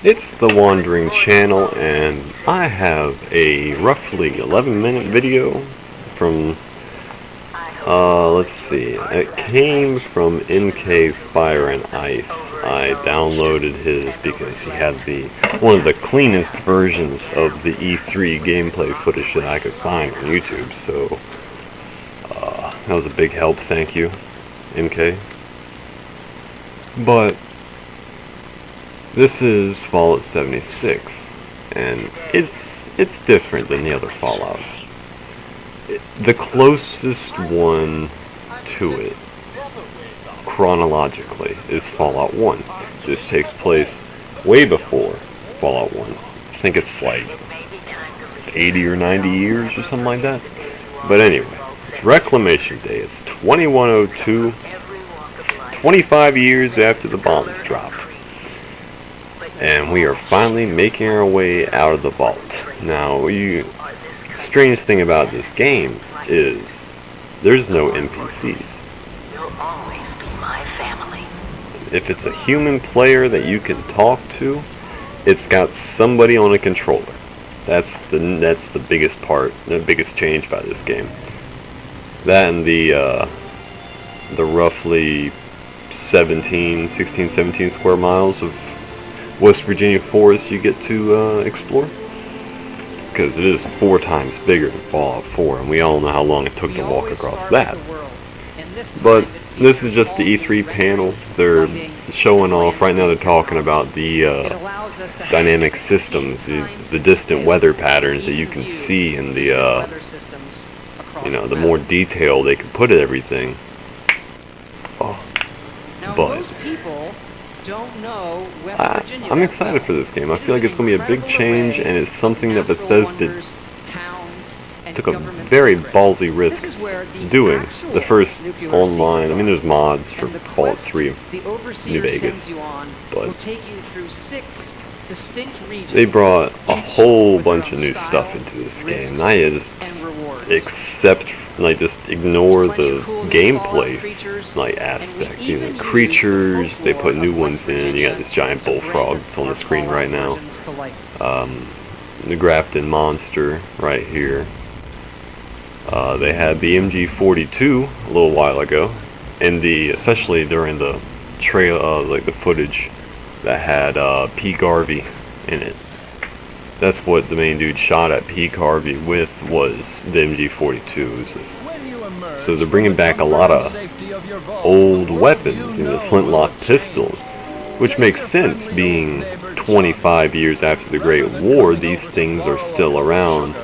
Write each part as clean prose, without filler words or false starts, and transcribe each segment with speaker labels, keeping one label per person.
Speaker 1: It's the Wandering Channel, and I have a roughly 11-minute video from, let's see, it came from MK Fire and Ice. I downloaded his because he had one of the cleanest versions of the E3 gameplay footage that I could find on YouTube, so that was a big help, thank you, MK. But this is Fallout 76, and it's different than the other Fallouts. The closest one to it, chronologically, is Fallout 1. This takes place way before Fallout 1. I think it's like 80 or 90 years or something like that. But anyway, it's Reclamation Day. It's 2102, 25 years after the bombs dropped. And we are finally making our way out of the vault. Now, the strange thing about this game is there's no NPCs.
Speaker 2: You'll always be my family.
Speaker 1: If it's a human player that you can talk to, it's got somebody on a controller. That's the biggest part, the biggest change by this game. That and the roughly 16, 17 square miles of West Virginia forest you get to explore, because it is 4 times bigger than Fallout 4, and we all know how long it took to walk across that. But this is just the E3 panel. They're showing off right now. They're talking about the dynamic systems, the distant weather patterns that you can see in the the more detail they can put at everything. But I'm excited for this game. I feel like it's going to be a big change, and it's something that Bethesda took a very ballsy risk doing. The first online, I mean, there's mods for Fallout 3 New Vegas, but they brought a whole bunch of new stuff into this game, and I just ignore the gameplay aspect. You know, creatures, they put new ones in. You got this giant bullfrog that's on the screen right now. The Grafton monster right here. They had the MG42 a little while ago, and especially during the trail, the footage that had P. Garvey in it. That's what the main dude shot at P. Garvey with, was the MG42. So they're bringing back a lot of old weapons, the flintlock pistols, which makes sense, being 25 years after the Great War. These things are still around,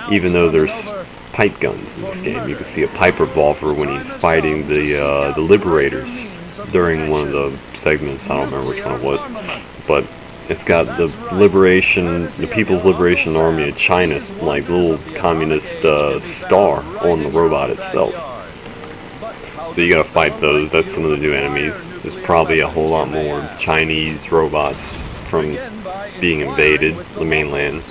Speaker 1: even though there's pipe guns in this game. You can see a pipe revolver when he's fighting the Liberators during one of the segments. I don't remember which one it was, but it's got the People's Liberation Army of China, like little communist star on the robot itself. So you gotta fight those. That's some of the new enemies. There's probably a whole lot more Chinese robots from being invaded the mainland,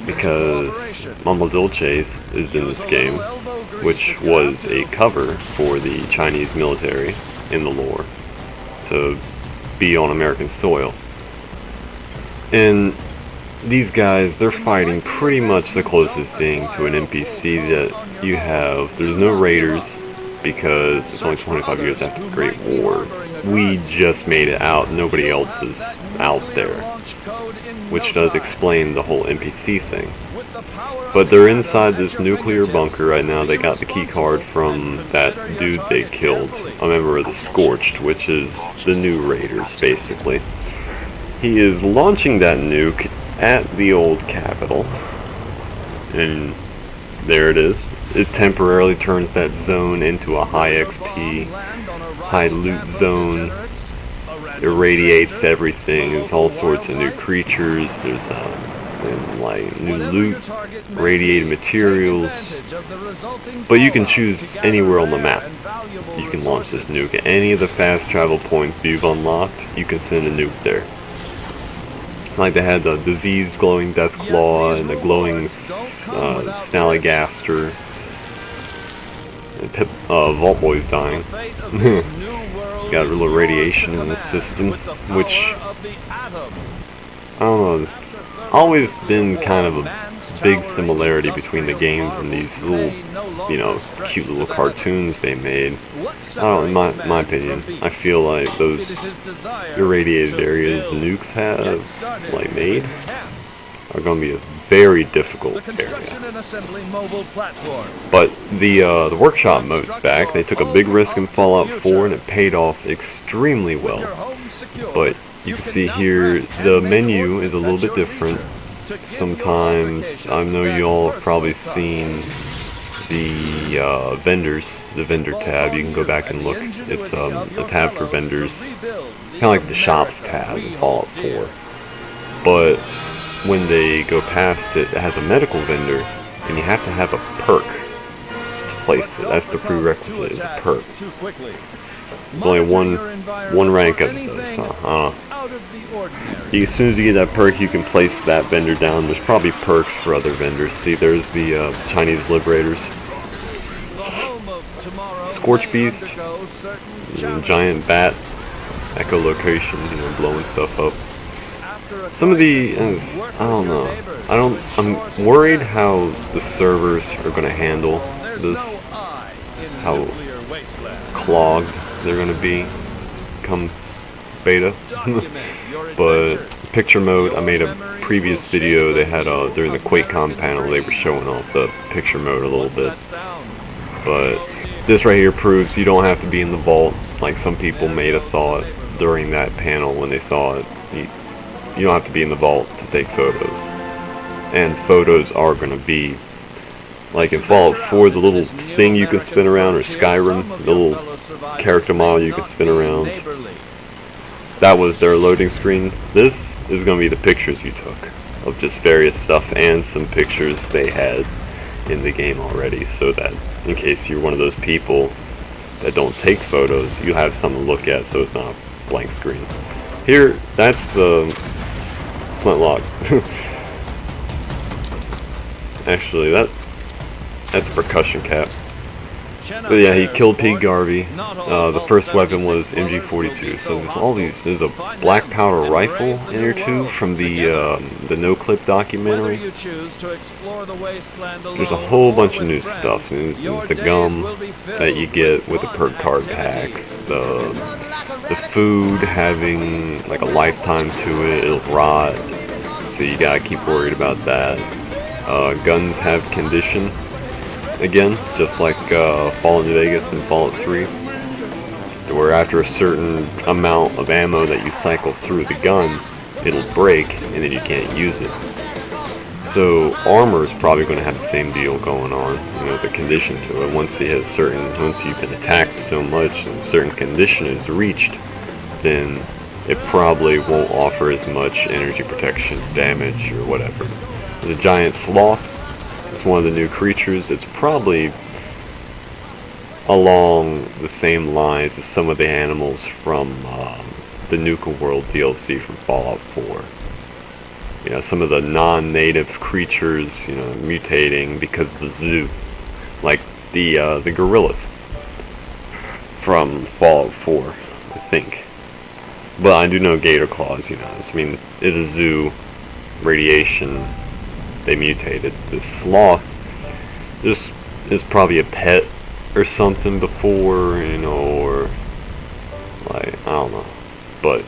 Speaker 1: because Mumble Dulces is in this game, which was a cover for the Chinese military in the lore to be on American soil. And these guys, they're fighting pretty much the closest thing to an NPC that you have. There's no raiders, because it's only 25 years after the Great War. We just made it out, nobody else is out there, which does explain the whole NPC thing. But they're inside this nuclear bunker right now. They got the key card from that dude they killed, a member of the Scorched, which is the new Raiders, basically. He is launching that nuke at the old Capitol, and there it is. It temporarily turns that zone into a high XP, high loot zone. Irradiates everything. There's all sorts of new creatures. There's new loot, radiated materials. But you can choose anywhere on the map. You can launch this nuke at any of the fast travel points you've unlocked. You can send a nuke there. Like they had the diseased glowing Deathclaw and the glowing Snallygaster. And Vault Boy's dying. got a little radiation in the system, which, I don't know, there's always been kind of a big similarity between the games and these little, you know, cute little cartoons they made. I don't know, in my opinion, I feel like those irradiated areas the nukes have, like, made, are going to be a very difficult area. But the workshop mode's back. They took a big risk in Fallout 4 and it paid off extremely well. But you can see here the menu is a little bit different. Sometimes, I know you all have probably seen the vendors, the vendor tab. You can go back and look. It's a tab for vendors, kind of like the shops tab in Fallout 4. But when they go past it, it has a medical vendor, and you have to have a perk to place it. That's the prerequisite, is a perk. There's only one rank up though, so as soon as you get that perk, you can place that vendor down. There's probably perks for other vendors. See, there's the Chinese Liberators, Scorch Beast, giant bat, echolocation, you know, blowing stuff up. Some of the, I don't know. I'm worried how the servers are going to handle this, how clogged they're going to be come beta. But picture mode, I made a previous video they had during the QuakeCon panel. They were showing off the picture mode a little bit. But this right here proves you don't have to be in the vault like some people may have thought during that panel when they saw it. You don't have to be in the vault to take photos. And photos are going to be, like in Fallout 4, the little thing you can spin around, or Skyrim, the little character model you can spin around. That was their loading screen. This is going to be the pictures you took of just various stuff, and some pictures they had in the game already, so that in case you're one of those people that don't take photos, you have something to look at, so it's not a blank screen. Here, that's the flintlock. Actually, that's a percussion cap. But yeah, he killed Pete Garvey. The first weapon was MG42. So there's a black powder rifle in here too from the NoClip documentary. There's a whole bunch of new stuff. There's the gum that you get with the perk card packs. The food having like a lifetime to it. It'll rot. So you gotta keep worried about that. Guns have condition. Again, just like Fallout New Vegas and Fallout 3, where after a certain amount of ammo that you cycle through the gun, it'll break and then you can't use it. So armor is probably going to have the same deal going on. You know, there's a condition to it. Once you've been attacked so much and a certain condition is reached, then it probably won't offer as much energy protection, damage, or whatever. The giant sloth. It's one of the new creatures. It's probably along the same lines as some of the animals from the Nuka World DLC from Fallout 4. You know, some of the non-native creatures, you know, mutating because of the zoo, like the gorillas from Fallout 4, I think. But I do know gator claws. You know, I mean, it's a zoo, radiation. They mutated. The sloth is probably a pet or something before, you know, or like, I don't know. But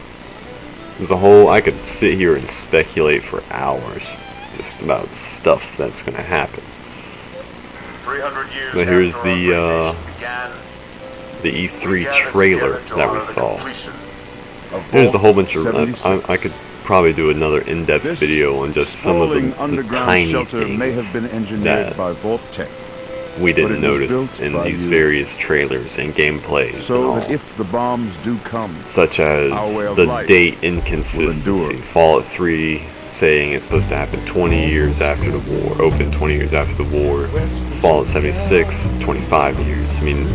Speaker 1: there's a whole, I could sit here and speculate for hours just about stuff that's gonna happen.
Speaker 3: 300 years
Speaker 1: but here's the E3 trailer that we saw. There's a whole bunch of I could probably do another in-depth video on just some of the tiny things
Speaker 4: may have been engineered by Vault-Tec,
Speaker 1: we didn't notice in these various trailers and gameplays,
Speaker 4: so
Speaker 1: and
Speaker 4: that if the bombs do come,
Speaker 1: such as the date inconsistency. Fallout 3 saying it's supposed to happen 20 years after the war, open 20 years after the war. Fallout 76, 25 years. I mean,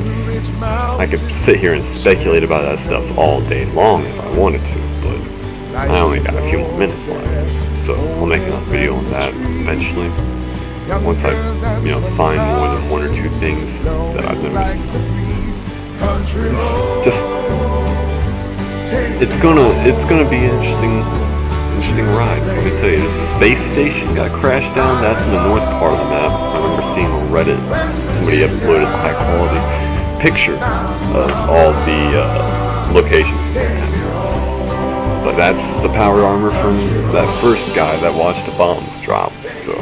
Speaker 1: I could sit here and speculate about that stuff all day long if I wanted to, but I only got a few more minutes left, so I'll make another video on that eventually. Once I, you know, find more than one or two things that I've noticed. It's just it's gonna be an interesting ride. Let me tell you, there's a space station got crashed down. That's in the north part of the map. I remember seeing on Reddit somebody uploaded a high quality picture of all the locations. But that's the power armor from that first guy that watched the bombs drop. So,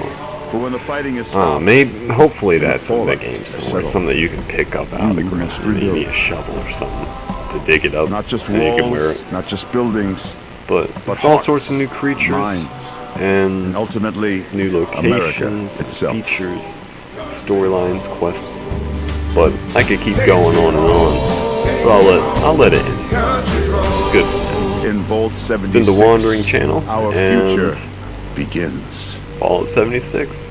Speaker 4: For when the fighting is stopped,
Speaker 1: hopefully that's in the game somewhere. Something that you can pick up out of the ground.
Speaker 4: must rebuild.
Speaker 1: Maybe a shovel or something to dig it up.
Speaker 4: not just
Speaker 1: and you can wear
Speaker 4: walls,
Speaker 1: it.
Speaker 4: not just buildings,
Speaker 1: But
Speaker 4: but
Speaker 1: it's all
Speaker 4: hearts,
Speaker 1: sorts of new creatures
Speaker 4: minds,
Speaker 1: and
Speaker 4: and ultimately
Speaker 1: new
Speaker 4: America
Speaker 1: locations,
Speaker 4: itself.
Speaker 1: features, storylines, quests. But I could keep going on and on. But I'll let it end. It's good.
Speaker 4: In Vault 76,
Speaker 1: It's been the Wandering Channel
Speaker 4: our
Speaker 1: and
Speaker 4: future begins.
Speaker 1: Fallout 76.